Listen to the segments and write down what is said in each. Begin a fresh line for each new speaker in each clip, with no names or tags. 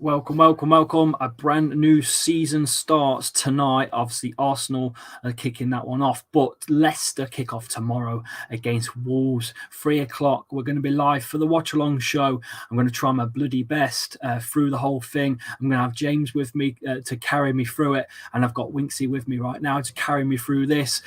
Welcome, welcome, welcome. A brand new season starts tonight. Obviously, Arsenal are kicking that one off, but Leicester kick off tomorrow against Wolves. 3:00. We're going to be live for the watch along show. I'm going to try my bloody best through the whole thing. I'm going to have James with me to carry me through it, and I've got Winksy with me right now to carry me through this.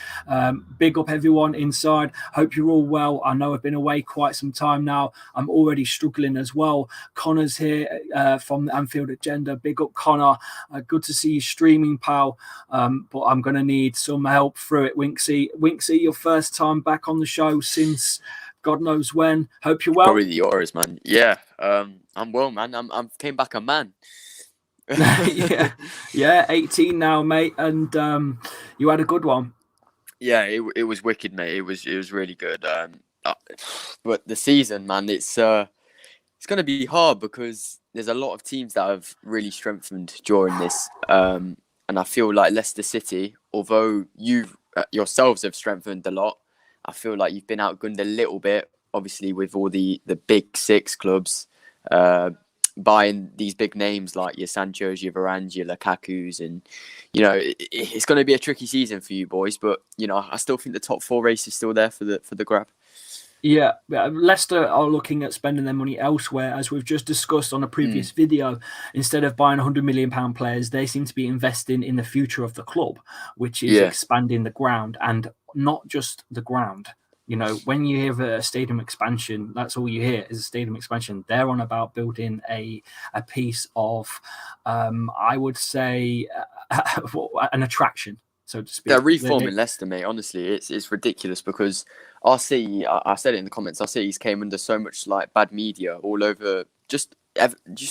Big up everyone inside. Hope you're all well. I know I've been away quite some time now. I'm already struggling as well. Connor's here from the Anfield Agenda. Big up, Connor. Good to see you streaming, pal. But I'm going to need some help through it, Winksy. Winksy, your first time back on the show since God knows when. Hope you're well.
Probably yours, man. Yeah, I'm well, man. I'm came back a man.
yeah, 18 now, mate. And you had a good one.
Yeah, it was wicked, mate. It was really good. But the season, man, it's going to be hard because there's a lot of teams that have really strengthened during this. And I feel like Leicester City, although you yourselves have strengthened a lot, I feel like you've been outgunned a little bit, obviously, with all the big six clubs buying these big names like your Sanchos, your Varans, your Lukakus. And, it's going to be a tricky season for you boys. But, I still think the top four race is still there for the grab.
Yeah, Leicester are looking at spending their money elsewhere, as we've just discussed on a previous video. Instead of buying £100 million players, they seem to be investing in the future of the club, which is expanding the ground, and not just the ground. When you hear a stadium expansion, that's all you hear is a stadium expansion. They're on about building a piece of, I would say, an attraction, so to speak.
They're reforming Leicester, mate. Honestly, it's ridiculous because our city, I said it in the comments, our cities came under so much bad media all over just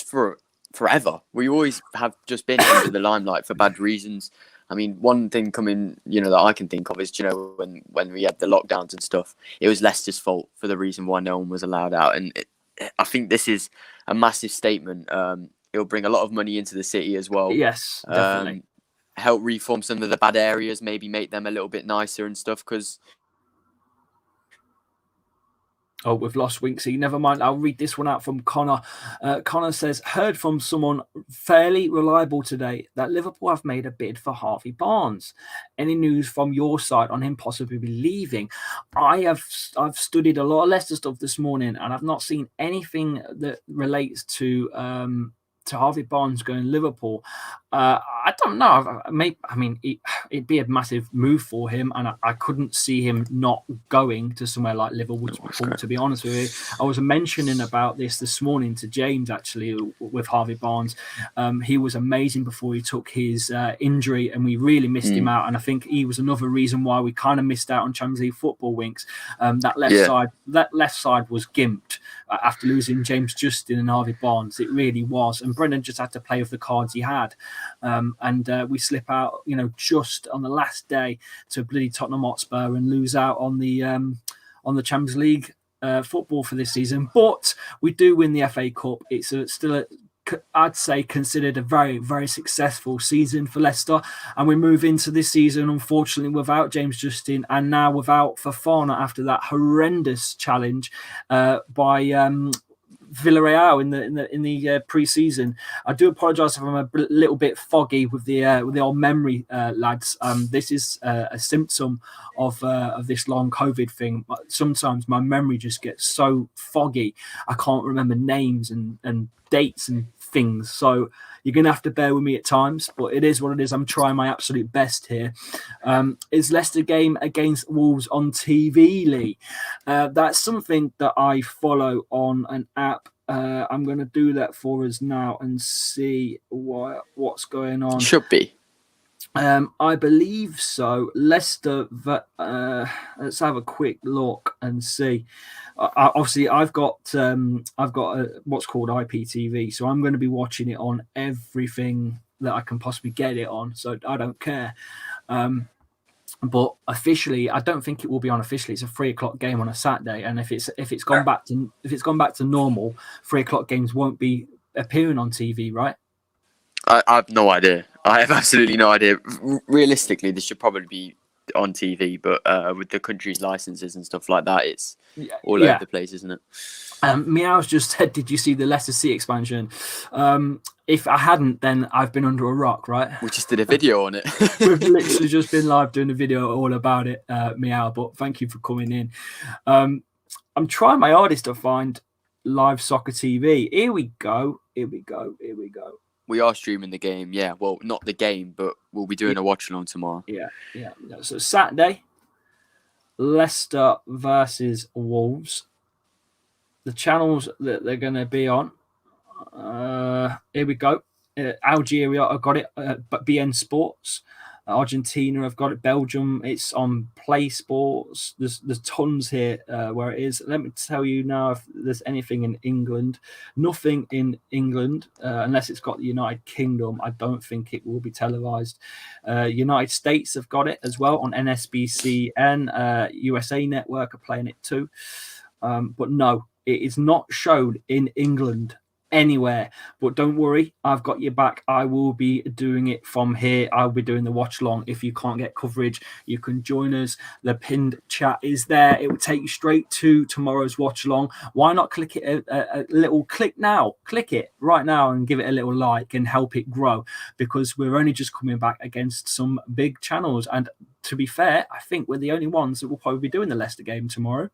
for forever. We always have just been under the limelight for bad reasons. I mean, one thing coming, that I can think of is, when we had the lockdowns and stuff, it was Leicester's fault for the reason why no one was allowed out. And I think this is a massive statement. It'll bring a lot of money into the city as well.
Yes, definitely.
Help reform some of the bad areas, maybe make them a little bit nicer and stuff, because...
Oh, we've lost Winksy. Never mind. I'll read this one out from Connor. Connor says, heard from someone fairly reliable today that Liverpool have made a bid for Harvey Barnes. Any news from your side on him possibly leaving? I've studied a lot of Leicester stuff this morning, and I've not seen anything that relates to Harvey Barnes going to Liverpool. I don't know. It'd be a massive move for him, and I couldn't see him not going to somewhere like Liverpool, to be honest with you. I was mentioning about this morning to James, actually, with Harvey Barnes. He was amazing before he took his injury, and we really missed him out. And I think he was another reason why we kind of missed out on Champions League football, Winks. That left side was gimped after losing James Justin and Harvey Barnes. It really was. And Brendan just had to play with the cards he had. And we slip out, just on the last day to bloody Tottenham Hotspur and lose out on the Champions League football for this season. But we do win the FA Cup. It's still I'd say considered a very, very successful season for Leicester. And we move into this season, unfortunately, without James Justin and now without Fofana after that horrendous challenge by Villarreal in the pre-season. I do apologise if I'm a little bit foggy with the old memory, lads. This is a symptom of this long COVID thing. Sometimes my memory just gets so foggy, I can't remember names and dates and things. So you're gonna have to bear with me at times, but it is what it is. I'm trying my absolute best here. Is Leicester game against Wolves on TV, Lee? That's something that I follow on an app. I'm going to do that for us now and see what's going on.
Should be.
I believe so. Leicester. Let's have a quick look and see. Obviously, I've got what's called IPTV, so I'm going to be watching it on everything that I can possibly get it on. So I don't care. But officially, I don't think it will be on officially. It's a 3:00 game on a Saturday, and if it's gone back to normal, 3:00 games won't be appearing on TV, right?
I have no idea. I have absolutely no idea. Realistically, this should probably be on TV, but with the country's licenses and stuff like that, it's all over the place, isn't it?
Meow's just said, "Did you see the Leicester City expansion?" If I hadn't, then I've been under a rock, right?
We just did a video on it.
We've literally just been live doing a video all about it, Meow. But thank you for coming in. I'm trying my hardest to find live soccer TV. Here we go.
We are streaming the game, yeah. Well, not the game, but we'll be doing a watch along tomorrow.
Yeah. So Saturday, Leicester versus Wolves. The channels that they're going to be on. Here we go. Algeria, I've got it. But BN Sports. Argentina, I've got it. Belgium, it's on Play Sports. There's tons here where it is. Let me tell you now if there's anything in England. Nothing in England unless it's got the United Kingdom. I don't think it will be televised. United States have got it as well on NSBC and USA Network are playing it too. But no, it is not shown in England anywhere. But don't worry, I've got your back. I will be doing it from here. I'll be doing the watch along. If you can't get coverage, you can join us. The pinned chat is there. It will take you straight to tomorrow's watch along. Why not click it a little click now? Click it right now and give it a little like and help it grow, because we're only just coming back against some big channels. And to be fair, I think we're the only ones that will probably be doing the Leicester game tomorrow.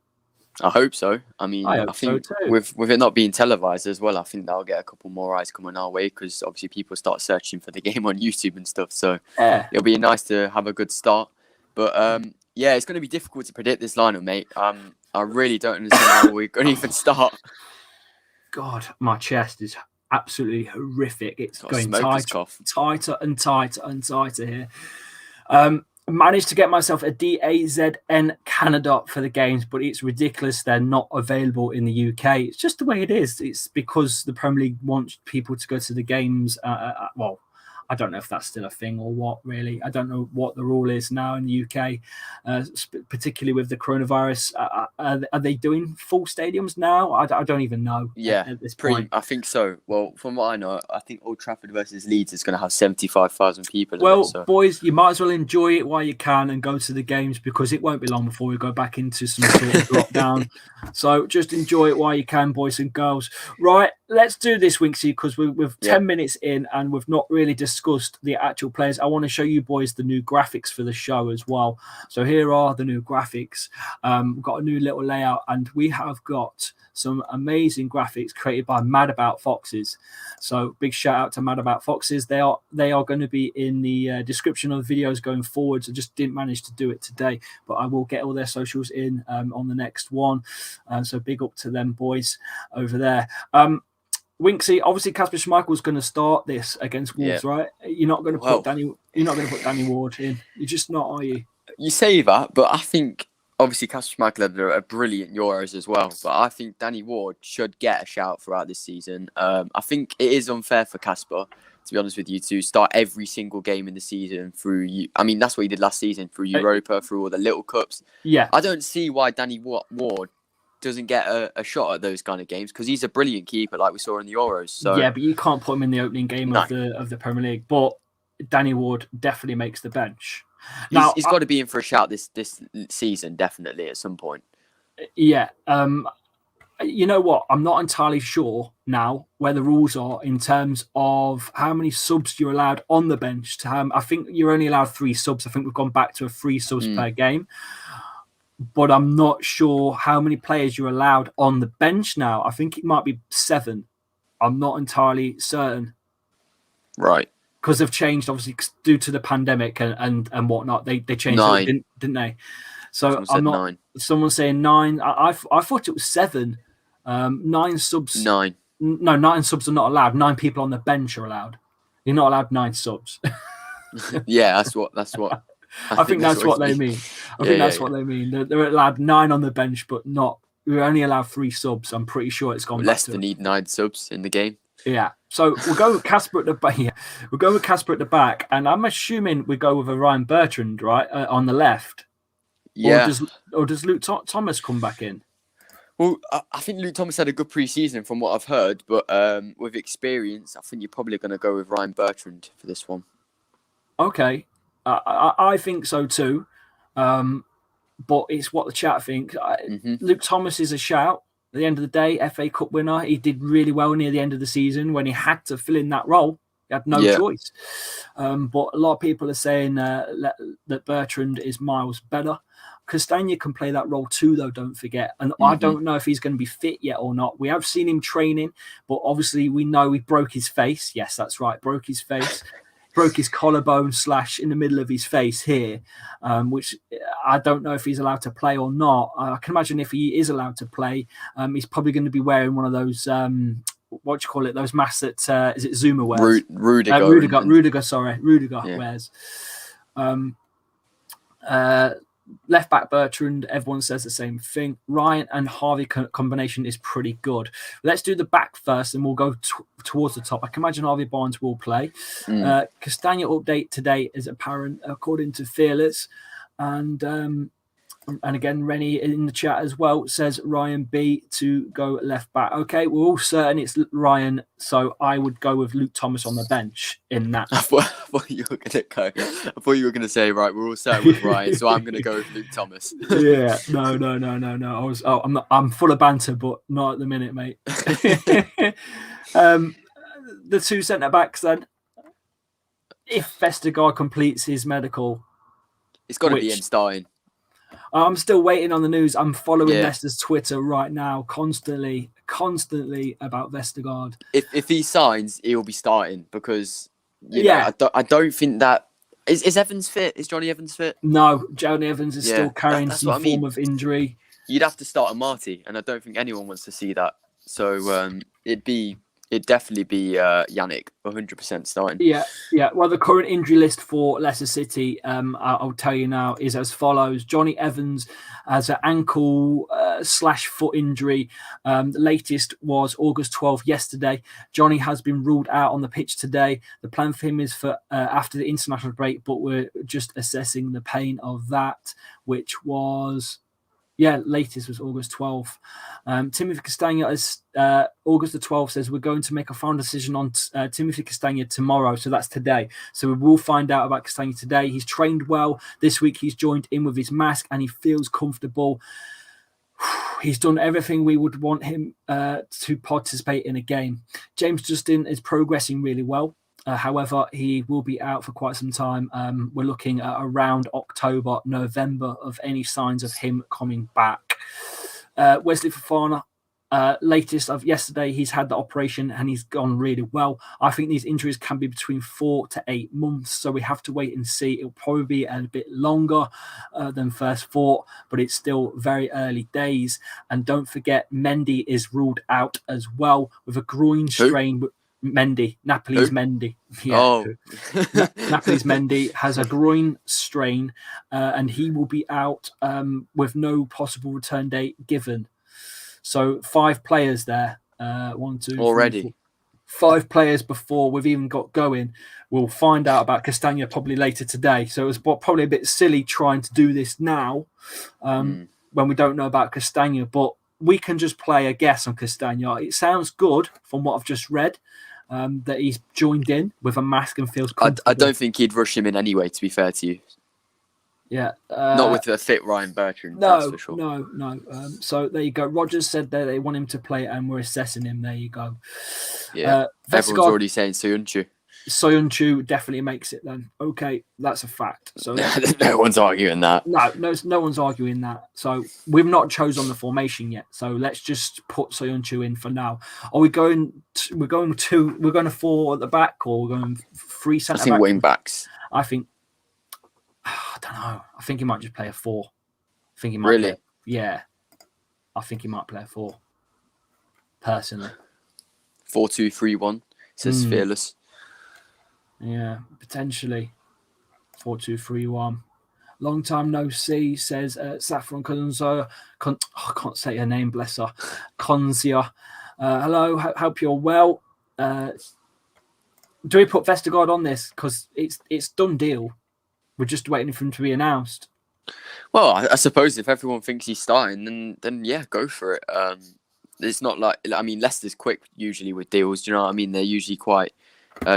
I hope so. I mean, I think
so
with it not being televised as well, I think that'll get a couple more eyes coming our way, because obviously people start searching for the game on YouTube and stuff. So it'll be nice to have a good start. But yeah, it's going to be difficult to predict this lineup, mate. I really don't understand how we're going to even start.
God, my chest is absolutely horrific. It's going tighter and tighter here. Managed to get myself a DAZN Canada for the games, but it's ridiculous they're not available in the UK. It's just the way it is. It's because the Premier League wants people to go to the games. Well, I don't know if that's still a thing or what, really. I don't know what the rule is now in the UK, particularly with the coronavirus. Are they doing full stadiums now? I don't even know.
Yeah,
at this point.
I think so. Well, from what I know, I think Old Trafford versus Leeds is going to have 75,000 people.
Well, boys, you might as well enjoy it while you can and go to the games, because it won't be long before we go back into some sort of lockdown. So just enjoy it while you can, boys and girls. Right, let's do this, Winksy, because we're 10 minutes in and we've not really discussed the actual players. I want to show you boys the new graphics for the show as well. So here are the new graphics. We've got a new little layout, and we have got some amazing graphics created by Mad About Foxes. So big shout out to Mad About Foxes. They are going to be in the description of the videos going forward. So just didn't manage to do it today, but I will get all their socials in on the next one. So big up to them boys over there. Winksy, obviously Kasper Schmeichel's going to start this against Wolves, right? You're not going to put Danny. You're not going to put Danny Ward in. You're just not, are you?
You say that, but I think obviously Kasper Schmeichel had a brilliant Euros as well. But I think Danny Ward should get a shout throughout this season. I think it is unfair for Kasper, to be honest with you, to start every single game in the season through. I mean, that's what he did last season through Europa, through all the little cups.
Yeah,
I don't see why Danny Ward doesn't get a shot at those kind of games, because he's a brilliant keeper, like we saw in the Euros. So
yeah, but you can't put him in the opening game of the Premier League. But Danny Ward definitely makes the bench.
Now he's got to be in for a shout this season, definitely at some point.
Yeah. You know what? I'm not entirely sure now where the rules are in terms of how many subs you're allowed on the bench. I think you're only allowed 3 subs. I think we've gone back to 3 subs per game. But I'm not sure how many players you're allowed on the bench now. I think it might be 7. I'm not entirely certain.
Right.
Because they've changed, obviously, due to the pandemic and whatnot. They changed
9.
it, didn't they? So I'm not.
9.
Someone's saying 9. I thought it was 7. 9 subs.
9.
No, 9 subs are not allowed. 9 people on the bench are allowed. You're not allowed 9 subs.
Yeah, that's what.
I think that's what they mean. I think that's what they mean. They're allowed 9 on the bench, but not. We're only allowed 3 subs. I'm pretty sure it's gone.
Leicester need 9 subs in the game.
Yeah. So we'll go with Kasper at the back. Yeah. We'll go with Kasper at the back, and I'm assuming we go with a Ryan Bertrand, right, on the left.
Yeah.
Or does Luke Thomas come back in?
Well, I think Luke Thomas had a good pre-season from what I've heard, but with experience, I think you're probably going to go with Ryan Bertrand for this one.
Okay. I think so too. But it's what the chat think. Luke Thomas is a shout. At the end of the day, FA Cup winner. He did really well near the end of the season when he had to fill in that role. He had no choice. But a lot of people are saying that Bertrand is miles better. Castagna can play that role too, though, don't forget. And I don't know if he's going to be fit yet or not. We have seen him training, but obviously we know he broke his face. Yes, that's right, broke his face. Broke his collarbone / in the middle of his face here, which I don't know if he's allowed to play or not. I can imagine if he is allowed to play, he's probably going to be wearing one of those, what do you call it, those masks that, is it Zuma wears?
Rudiger
wears. Left back Bertrand, everyone says the same thing. Ryan and Harvey combination is pretty good. Let's do the back first and we'll go towards the top. I can imagine Harvey Barnes will play. Castagna update today is apparent according to Fearless. And again, Rennie in the chat as well says Ryan B to go left back. Okay, we're all certain it's Ryan, so I would go with Luke Thomas on the bench in that.
I thought you were going to say, right, we're all certain with Ryan, so I'm going to go with Luke Thomas.
Yeah, no. I'm full of banter, but not at the minute, mate. The two centre backs then. If Vestergaard completes his medical,
it's got to be him starting.
I'm still waiting on the news. I'm following Leicester's Twitter right now, constantly about Vestergaard.
If he signs, he'll be starting because I don't think that is Evans fit. Is Johnny Evans fit?
No, Johnny Evans is still carrying some form of injury.
You'd have to start a Marty, and I don't think anyone wants to see that. So it'd definitely be Yannick 100% starting. Yeah.
Well, the current injury list for Leicester City, I'll tell you now, is as follows. Johnny Evans has an ankle / foot injury. The latest was August 12th yesterday. Johnny has been ruled out on the pitch today. The plan for him is for after the international break, but we're just assessing the pain of that, which was... latest was August 12th. Timothy Castagna is August the 12th says we're going to make a final decision on Timothy Castagna tomorrow. So that's today. So we will find out about Castagna today. He's trained well. This week he's joined in with his mask and he feels comfortable. He's done everything we would want him to participate in a game. James Justin is progressing really well. However, he will be out for quite some time. We're looking at around October, November of any signs of him coming back. Wesley Fofana, latest of yesterday, he's had the operation and he's gone really well. I think these injuries can be between 4 to 8 months, so we have to wait and see. It'll probably be a bit longer than first thought, but it's still very early days. And don't forget, Mendy is ruled out as well with a groin strain. Mendy, Napoli's
Who?
Mendy. Napoli's Mendy has a groin strain and he will be out with no possible return date given. So 5 players there. 1, 2,
already
3, 4, 5 players before we've even got going. We'll find out about Castagna probably later today. So it's probably a bit silly trying to do this now when we don't know about Castagna, but we can just play a guess on Castagna. It sounds good from what I've just read. That he's joined in with a mask and feels comfortable.
I don't think he'd rush him in anyway, to be fair to you.
Yeah.
Not with a fit Ryan Bertrand,
no,
that's for sure.
No. So there you go. Rogers said that they want him to play and we're assessing him. There you go.
Yeah. Everyone's already saying Soyuncu.
Soyuncu definitely makes it then. Okay, that's a fact. So
no one's arguing that.
No one's arguing that. So we've not chosen the formation yet. So let's just put Soyuncu in for now. Are we going? We're going to 4 at the back, or we're going 3 centre back?
I think wing backs.
I don't know. I think he might just play a 4. I think he might.
Really?
I think he might play a 4. Personally.
4-2-3-1 says Fearless.
Yeah, potentially 4-2-3-1. Long time no see, says Saffron Konzo. I can't say her name, bless her. Konzia. Hello, hope you're well. Do we put Vestergaard on this? Because it's done deal. We're just waiting for him to be announced.
Well, I suppose if everyone thinks he's starting, then yeah, go for it. It's not like, Leicester's quick usually with deals. Do you know what I mean? They're usually quite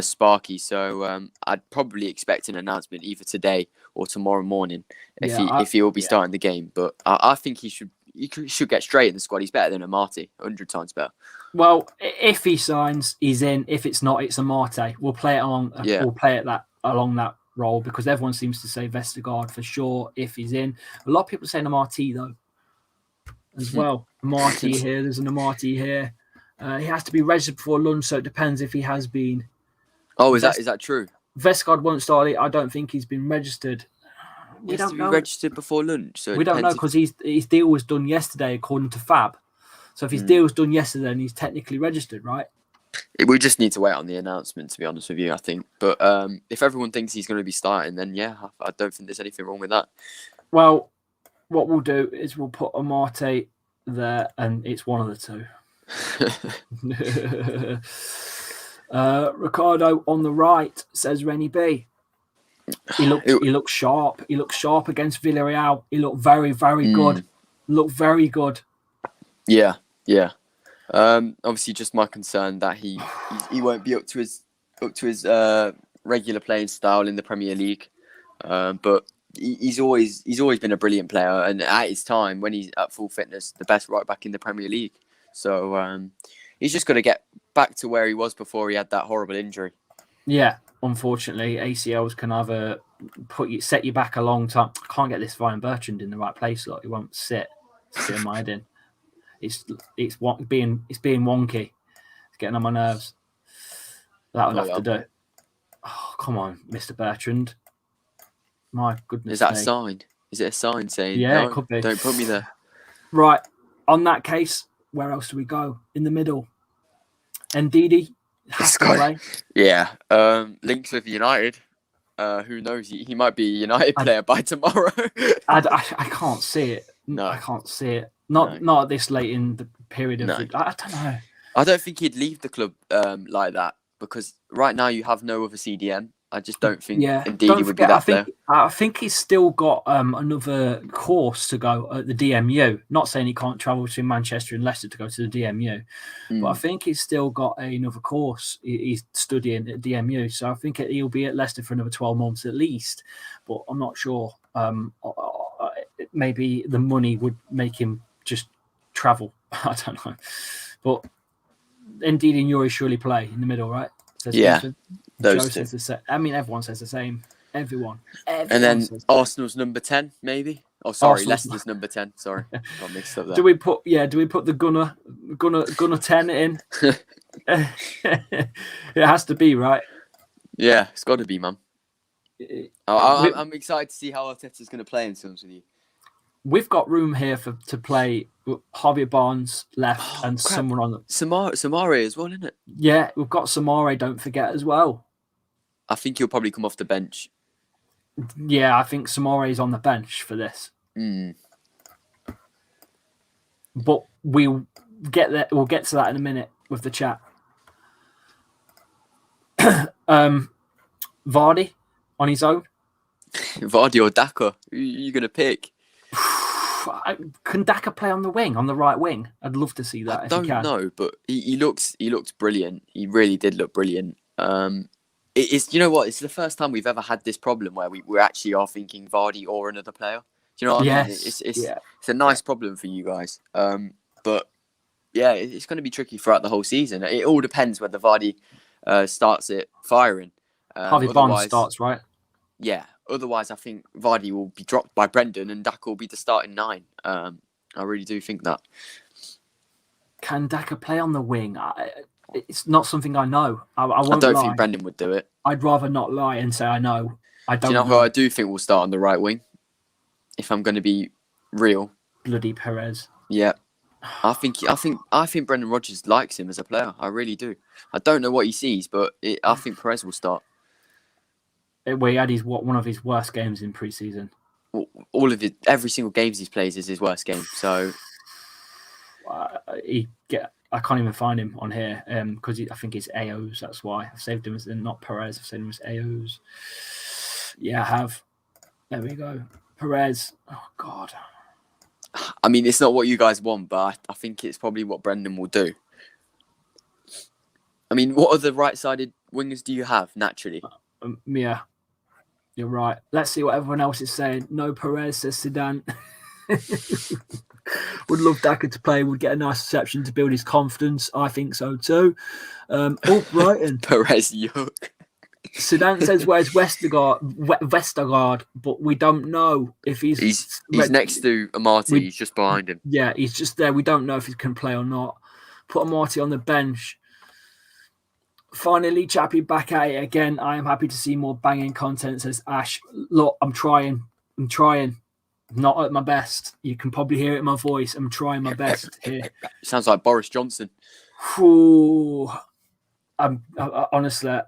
sparky, so I'd probably expect an announcement either today or tomorrow morning if he will be starting the game. But I think he should get straight in the squad. He's better than Amati, 100 times better.
Well, if he signs, he's in. If it's not, it's Amate. We'll play it along.
Yeah.
We'll play it along that role because everyone seems to say Vestergaard for sure if he's in. A lot of people saying Amate though, as well. Amate here. There's an Amate here. He has to be registered before lunch, so it depends if he has been.
Oh, is that true?
Vestergaard won't start it. I don't think he's been registered.
He has to be registered before lunch. So
we don't know because his deal was done yesterday according to Fab. So if his deal was done yesterday, then he's technically registered, right?
We just need to wait on the announcement, to be honest with you, I think. But if everyone thinks he's going to be starting, then yeah, I don't think there's anything wrong with that.
Well, what we'll do is we'll put Amate there, and it's one of the two. Ricardo on the right, says Rennie B. He looked sharp. He looked sharp against Villarreal. He looked very, very good. Looked very good.
Yeah. Obviously, just my concern that he won't be up to his regular playing style in the Premier League. But he's always been a brilliant player, and at his time when he's at full fitness, the best right back in the Premier League. So he's just got to get back to where he was before he had that horrible injury. Yeah, unfortunately, ACLs can either set you back a long time. I can't get this Ryan Bertrand in the right place. He won't sit in my head in. It's being wonky. It's getting on my nerves. That'll have to do. Oh, come on, Mr. Bertrand. My goodness. Is that a sign? Is it a sign saying,
yeah,
no,
it could be.
Don't put me there?
Right. On that case, where else do we go? In the middle. Ndidi has to play.
Yeah. Links with United. Who knows? He might be a United player by tomorrow.
I can't see it.
No,
I can't see it. Not at this late in the period of. I don't know.
I don't think he'd leave the club like that because right now you have no other CDM. I just don't think Ndidi would be that player.
I think he's still got another course to go at the DMU. Not saying he can't travel between Manchester and Leicester to go to the DMU, but I think he's still got another course he's studying at DMU. So I think he'll be at Leicester for another 12 months at least. But I'm not sure. Maybe the money would make him just travel. I don't know. But Ndidi and Yuri surely play in the middle, right?
Yeah. Those
Joe says everyone says the same. Everyone
and then Arsenal's number 10, maybe. Oh, sorry, Leicester's number 10. Sorry, got mixed up there.
Do we put the Gunner 10 in? It has to be, right?
Yeah, it's got to be, man. I'm excited to see how Arteta's going to play in terms with you.
We've got room here to play Javier Barnes left and someone on the
Samare as well, isn't it?
Yeah, we've got Samare, don't forget, as well.
I think he'll probably come off the bench.
Yeah, I think Samare is on the bench for this. But we'll get there. We'll get to that in a minute with the chat. Vardy on his own.
Vardy or Daka? Who are you going to pick?
Can Daka play on the wing, on the right wing? I'd love to see that.
I don't know, but he looked brilliant. He really did look brilliant. It's you know what? It's the first time we've ever had this problem where we actually are thinking Vardy or another player. Do you know what I mean? It's a nice problem for you guys. But yeah, it's going to be tricky throughout the whole season. It all depends whether Vardy starts it firing.
Harvey Barnes starts, right?
Yeah. Otherwise, I think Vardy will be dropped by Brendan and Daka will be the starting 9. I really do think that.
Can Daka play on the wing? It's not something I know. I
don't think Brendan would do it.
I'd rather not lie and say I know. I don't.
Do you know who I do think will start on the right wing? If I'm going to be real,
bloody Perez.
Yeah, I think Brendan Rodgers likes him as a player. I really do. I don't know what he sees, but I think Perez will start.
Well, he had one of his worst games in pre-season.
Every single game he plays is his worst game. So
I can't even find him on here because I think it's AOs. That's why I've saved him as not Perez. I've saved him as AOs. Yeah, I have. There we go. Perez. Oh God.
I mean, it's not what you guys want, but I think it's probably what Brendan will do. I mean, what other right-sided wingers do you have naturally?
Yeah. You're right. Let's see what everyone else is saying. No Perez, says Zidane. Would love Daka to play. Would get a nice reception to build his confidence. I think so too. Brighton.
Perez Yook.
Sudan says, "Where's Vestergaard?" But we don't know if
He's next to Amati. He's just behind him.
Yeah, he's just there. We don't know if he can play or not. Put Amati on the bench. Finally, Chappy back at it again. I am happy to see more banging content, says Ash. Look, I'm trying. Not at my best. You can probably hear it in my voice. I'm trying my best here.
Sounds like Boris Johnson.
Ooh, I honestly, I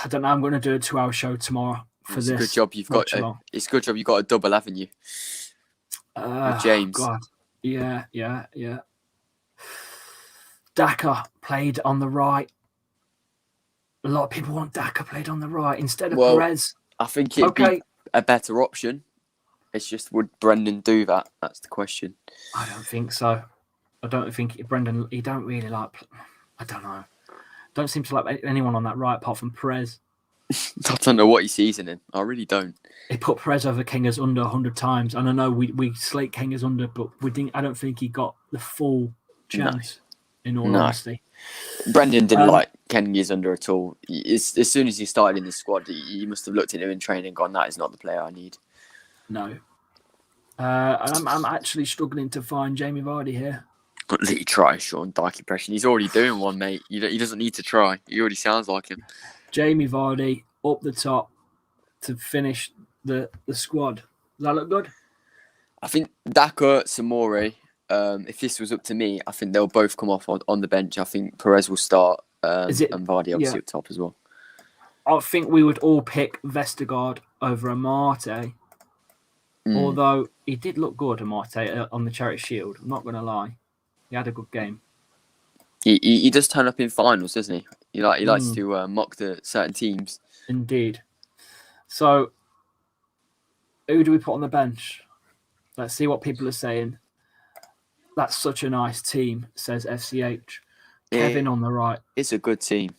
don't know. I'm going to do a 2-hour show tomorrow for this.
It's a good job you've got. It's a good job you've got a double, haven't you? With James.
God. Yeah. Daka played on the right. A lot of people want Daka played on the right instead of Perez.
I think it'd be a better option. It's just, would Brendan do that? That's the question.
I don't think so. I don't think Brendan. He don't really like. I don't know. Don't seem to like anyone on that right apart from Perez.
I don't know what he sees in him. I really don't.
He put Perez over Kenga's under 100 times, and I know we slate Kenga's under, but I don't think he got the full chance. No. In all honesty,
Brendan didn't like Kenga's under at all. As soon as he started in the squad, he must have looked at him in training and gone, "That is not the player I need."
No. I'm actually struggling to find Jamie Vardy here.
Let you try Sean Dyke impression. He's already doing one, mate. He doesn't need to try. He already sounds like him.
Jamie Vardy up the top to finish the squad. Does that look good?
I think Daka, Samori, if this was up to me, I think they'll both come off on the bench. I think Perez will start and Vardy obviously up top as well.
I think we would all pick Vestergaard over Amate. Although he did look good, Amate, on the Charity Shield. I'm not going to lie. He had a good game.
He does turn up in finals, doesn't he? He likes to mock the certain teams.
Indeed. So, who do we put on the bench? Let's see what people are saying. That's such a nice team, says FCH. Kevin on the right.
It's a good team.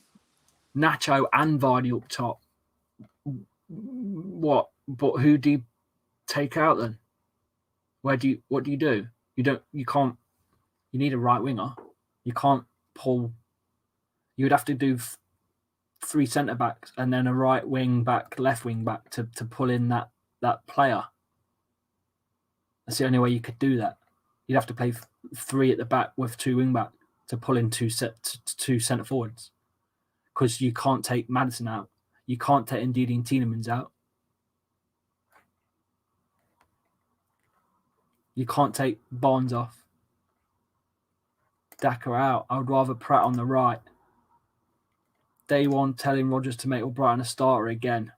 Nacho and Vardy up top. What? But who do you take out then? What do you do? You can't. You need a right winger. You can't pull. You would have to do 3 centre backs and then a right wing back, left wing back to pull in that player. That's the only way you could do that. You'd have to play 3 at the back with 2 wing back to pull in 2 centre forwards. Because you can't take Maddison out. You can't take Ndidi and Tielemans out. You can't take Barnes off. Daka out. I would rather Pratt on the right. Day one, telling Rodgers to make O'Brien a starter again.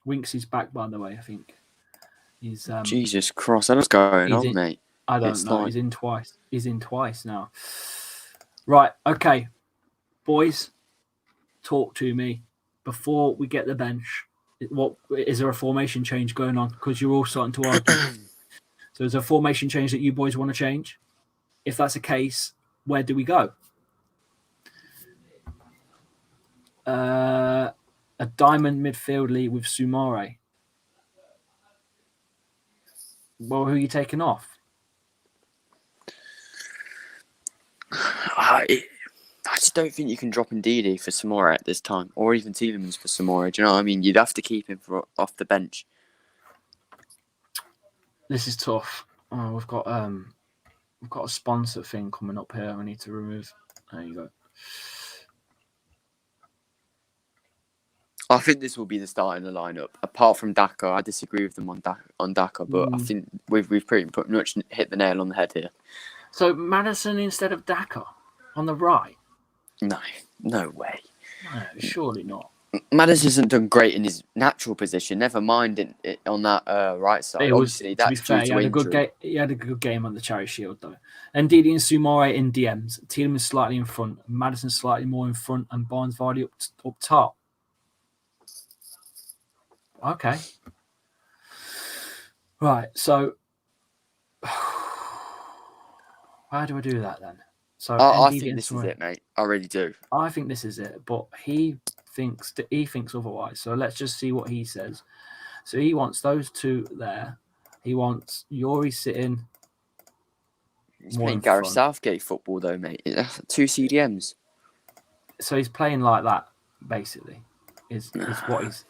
Winks is back, by the way, I think. He's
Jesus Christ, what's going on, mate?
I don't know. He's in twice. He's in twice now. Right, okay. Boys, talk to me before we get the bench. What is there a formation change going on? Because you're all starting to argue. So is there a formation change that you boys want to change? If that's the case, where do we go? A diamond midfield league with Sumare. Well, who are you taking off?
I just don't think you can drop Ndidi for Samora at this time, or even Tielemans for Samora. Do you know what I mean? You'd have to keep him off the bench.
This is tough. Oh, we've got a sponsor thing coming up here. I need to remove. There you go.
I think this will be the start in the lineup. Apart from Daka, I disagree with them on Daka, but I think we've pretty much hit the nail on the head here.
So Maddison instead of Daka on the right?
No way.
No, surely not.
Maddison hasn't done great in his natural position. Never mind on that right side. Obviously, that's due to injury.
He had a good game on the Charity Shield, though. And Ndidi and Sumare in DMs. Tielemans slightly in front. Maddison slightly more in front. And Barnes Vardy up top. Okay. Right, so how do I do that then? So
I think this is it, mate. I really do.
I think this is it, but he thinks otherwise. So let's just see what he says. So he wants those two there. He wants Yori sitting
He's
more
playing
than
Gareth
fun.
Southgate football though, mate. That's 2 CDMs.
So he's playing like that, basically. Is what he's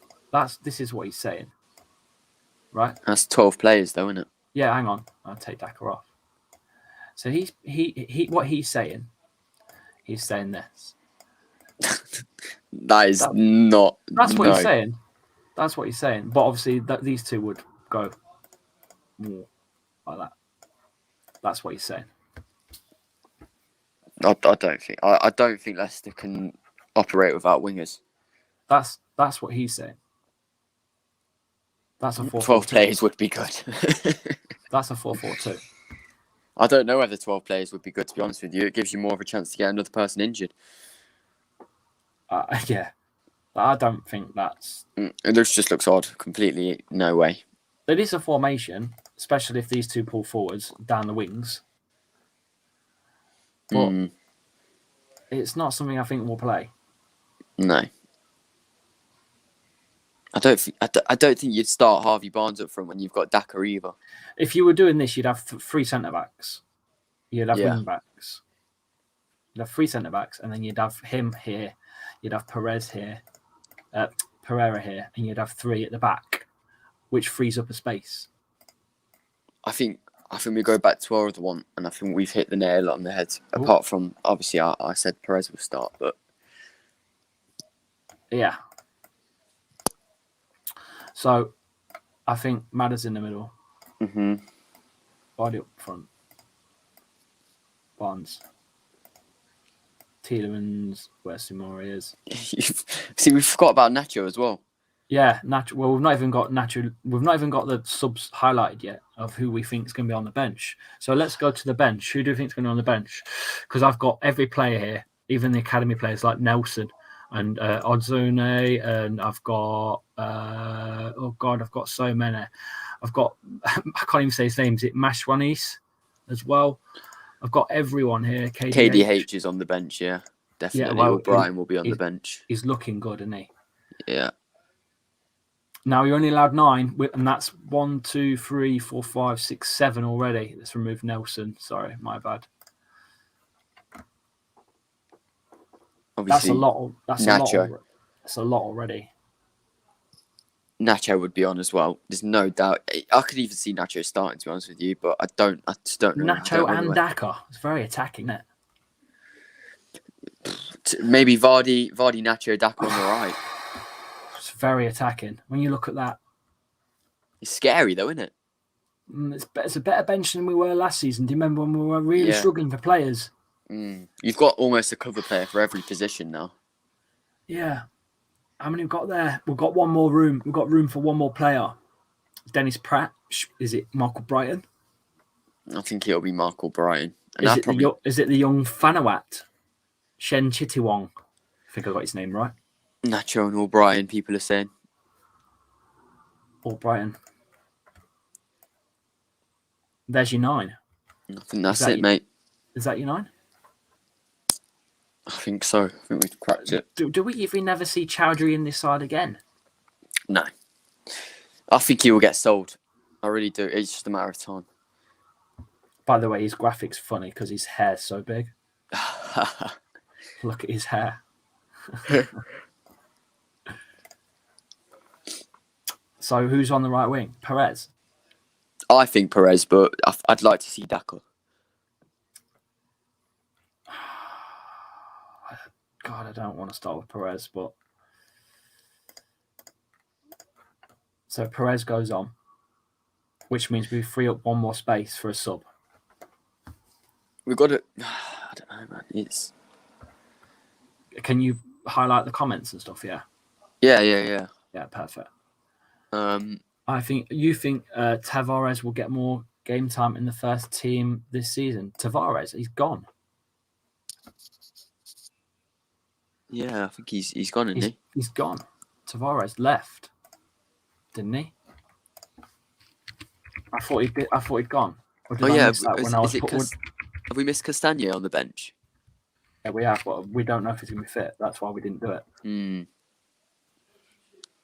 this is what he's saying. Right?
That's 12 players though, isn't it?
Yeah, hang on. I'll take Daka off. So he what he's saying this.
That is not.
That's what
no.
he's saying. That's what he's saying. But obviously these two would go more like that. That's what he's saying.
I don't think. I don't think Leicester can operate without wingers.
That's what he's saying. That's a 4-4-2.
12 players would be good.
That's a 4-4-2.
I don't know whether 12 players would be good, to be honest with you. It gives you more of a chance to get another person injured.
Yeah. I don't think that's...
This just looks odd. Completely no way.
It is a formation, especially if these two pull forwards down the wings. But it's not something I think we'll play.
No. I don't think you'd start Harvey Barnes up front when you've got Daka either.
If you were doing this, you'd have 3 centre-backs. You'd have wing-backs. You'd have 3 centre-backs, and then you'd have him here. You'd have Perez here. Pereira here. And you'd have 3 at the back, which frees up a space. I
think we go back to our other one, and I think we've hit the nail on the head. Ooh. Apart from, obviously, I said Perez will start, but...
Yeah. So, I think Madder's in the middle.
Mm-hmm.
Body up front. Barnes. Tielemans, where Sumori is.
See, we forgot about Nacho as well.
Yeah, Nacho. Well, we've not even got Nacho. We've not even got the subs highlighted yet of who we think is going to be on the bench. So let's go to the bench. Who do you think is going to be on the bench? Because I've got every player here, even the academy players like Nelson and Odzone, and I've got I've got so many. I've got I can't even say his name. Is it Mashwanis as well? I've got everyone here.
KDH is on the bench, yeah, definitely. Yeah, O'Brien will be on the bench.
He's looking good, isn't he?
Yeah.
Now you're only allowed 9, and that's 1, 2, 3, 4, 5, 6, 7 already. Let's remove Nelson. Sorry, my bad. Obviously, that's a lot. That's a lot already.
Nacho would be on as well. There's no doubt. I could even see Nacho starting, to be honest with you, but I just don't know.
Nacho and Daka. It's very attacking, isn't
it? Maybe Vardy, Nacho, Daka on the right.
It's very attacking. When you look at that,
it's scary though, isn't it?
It's a better bench than we were last season. Do you remember when we were really struggling for players?
You've got almost a cover player for every position now.
Yeah. How many we've got there? We've got one more room. We've got room for one more player. Dennis Pratt. Is it Michael Brighton?
I think it'll be Michael Brighton. And
is it the young Fanawat? Shen Chitiwong. I think I got his name right.
Nacho and O'Brien, people are saying.
O'Brien. There's your 9.
I think that's it, mate.
Is that your 9?
I think so. I think we've cracked it.
Do we even never see Chowdhury in this side again?
No. I think he will get sold. I really do. It's just a matter of time.
By the way, his graphic's funny because his hair's so big. Look at his hair. So who's on the right wing? Perez?
I think Perez, but I'd like to see Daka.
God, I don't want to start with Perez, but... So Perez goes on, which means we free up one more space for a sub.
We've got to... I don't know, man. It's...
Can you highlight the comments and stuff, yeah?
Yeah.
Yeah, perfect.
I
think Tavares will get more game time in the first team this season. Tavares, he's gone.
Yeah, I think he's gone, isn't he?
He's gone. Tavares left, didn't he? I thought he'd gone. Or did I miss that
have we missed Castagna on the bench?
Yeah, we have, but we don't know if he's going to be fit. That's why we didn't do it.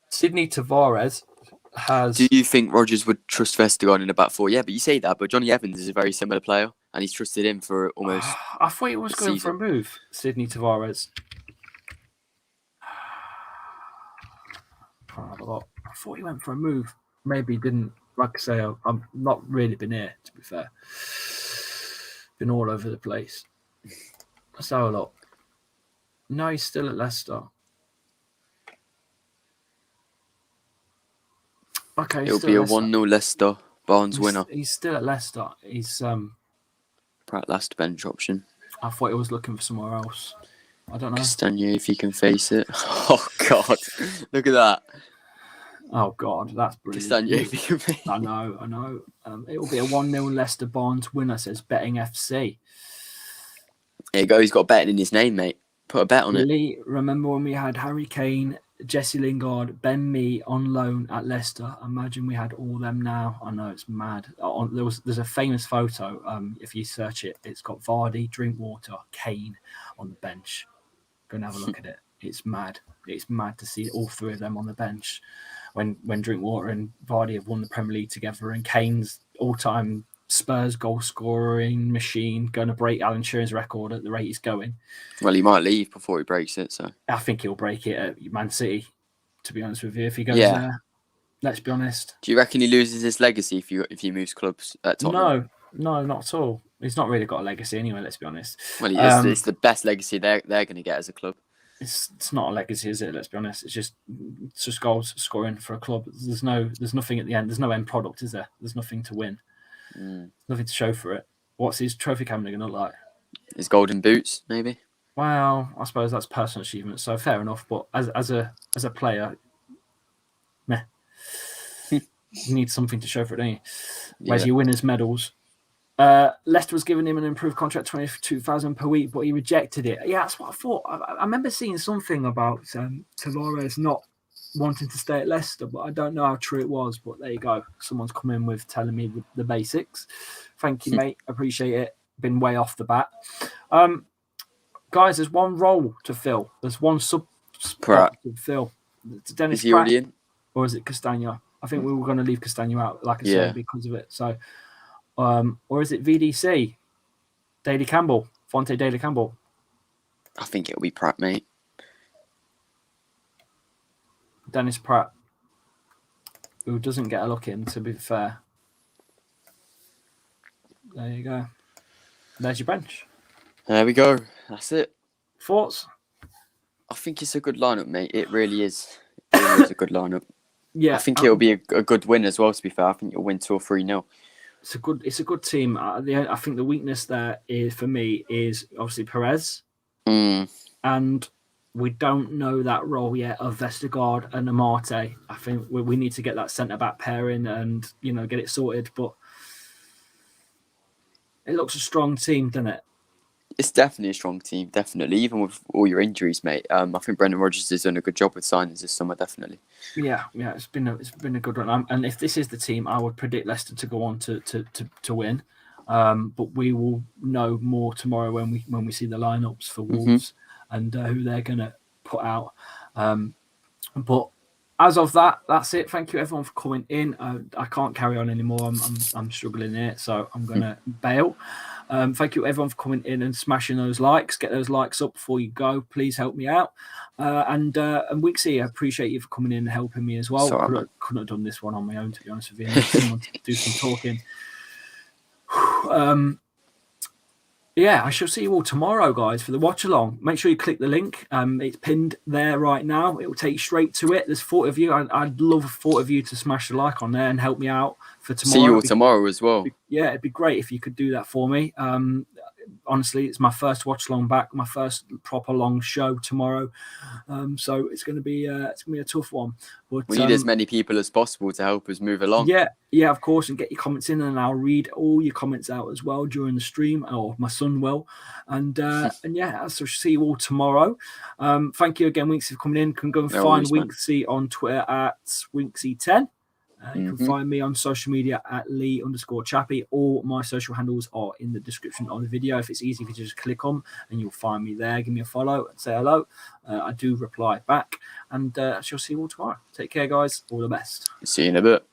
Sydney Tavares has...
Do you think Rodgers would trust Vestergaard in a back 4? Yeah, but you say that, but Johnny Evans is a very similar player. and he's trusted him for almost.
I thought he was
a
going
season.
for a move, Sidney Tavares. I thought he went for a move. Maybe he didn't. Like I say, I've not really been here, to be fair. Been all over the place. Let's have a look. No, he's still at Leicester. Okay,
It'll be a 1-0 Leicester. Barnes winner.
He's still at Leicester. He's
Pratt last bench option.
I thought he was looking for somewhere else. I don't know.
Castagna, if he can face it. Oh God, look at that.
Oh God, that's brilliant.
Castagna, if he can face it.
I know. It will be a 1-0 Leicester Barnes winner, says Betting FC.
There you go. He's got betting in his name, mate. Put a bet on it.
Lee, remember when we had Harry Kane, Jesse Lingard, Ben Mee on loan at Leicester? Imagine we had all them now. I know, it's mad. There's a famous photo. If you search it, it's got Vardy, Drinkwater, Kane on the bench. Go and have a look at it. It's mad. It's mad to see all three of them on the bench when Drinkwater and Vardy have won the Premier League together, and Kane's all-time Spurs goal scoring machine going to break Alan Shearer's record at the rate he's going.
Well, he might leave before he breaks it. So
I think he'll break it at Man City, to be honest with you. If he goes there, let's be honest.
Do you reckon he loses his legacy if he moves clubs at Tottenham?
No, not at all. He's not really got a legacy anyway, let's be honest.
Well, it's the best legacy they're going to get as a club.
It's not a legacy, is it? Let's be honest. It's just goals scoring for a club. There's nothing at the end. There's no end product, is there? There's nothing to win. Nothing to show for it. What's his trophy cabinet going to look like?
His golden boots, maybe.
Well, I suppose that's personal achievement, so fair enough. But as a player, meh. You need something to show for it, don't you? Where's your winners' medals? Leicester was giving him an improved contract, 22,000 per week, but he rejected it. Yeah, that's what I thought. I remember seeing something about Tavares not wanting to stay at Leicester, but I don't know how true it was. But there you go. Someone's come in with telling me the basics. Thank you, mate. Appreciate it. Been way off the bat. Guys, there's one role to fill. There's one sub spot to fill. It's Dennis
Is he already in?
Or is it Castagna? I think we were going to leave Castagna out, like I said, because of it. So, or is it VDC? Daly Campbell, Fonte Daly Campbell.
I think it'll be Pratt, mate.
Dennis Pratt, who doesn't get a look in, to be fair. There you go. There's your bench.
There we go. That's it.
Thoughts?
I think it's a good lineup, mate. It really is. It really is a good lineup.
Yeah,
I think it'll be a good win as well. To be fair, I think it'll win 2 or 3-0.
It's a good team. I think the weakness there is for me is obviously Perez, and we don't know that role yet of Vestergaard and Amate. I think we need to get that centre back pairing and get it sorted. But it looks a strong team, doesn't it?
It's definitely a strong team, definitely. Even with all your injuries, mate. I think Brendan Rodgers has done a good job with signings this summer, definitely. Yeah. It's
been a good run. And if this is the team, I would predict Leicester to go on to win. But we will know more tomorrow when we see the lineups for Wolves and who they're going to put out. But as of that, that's it. Thank you everyone for coming in. I can't carry on anymore. I'm struggling here, so I'm going to bail. Thank you everyone for coming in and smashing those likes. Get those likes up before you go. Please help me out. And Wixie, I appreciate you for coming in and helping me as well. Couldn't have done this one on my own, to be honest with you. I need someone to do some talking. I shall see you all tomorrow, guys, for the watch along. Make sure you click the link. It's pinned there right now. It will take you straight to it. There's 40 of you. I'd love 40 of you to smash the like on there and help me out for tomorrow.
See you all tomorrow as well.
It'd be great if you could do that for me. Honestly, it's my first watch along back, my first proper long show tomorrow. So it's going to be a tough one. But
we need as many people as possible to help us move along.
Yeah, of course, and get your comments in, and I'll read all your comments out as well during the stream, or my son will. And so see you all tomorrow. Thank you again, Winksy, for coming in. You can go and find Winksy on Twitter at Winksy10. You can find me on social media at Lee_Chappy. All my social handles are in the description of the video. If it's easy, if you just click on and you'll find me there. Give me a follow and say hello. I do reply back. And I shall see you all tomorrow. Take care, guys. All the best.
See you in a bit.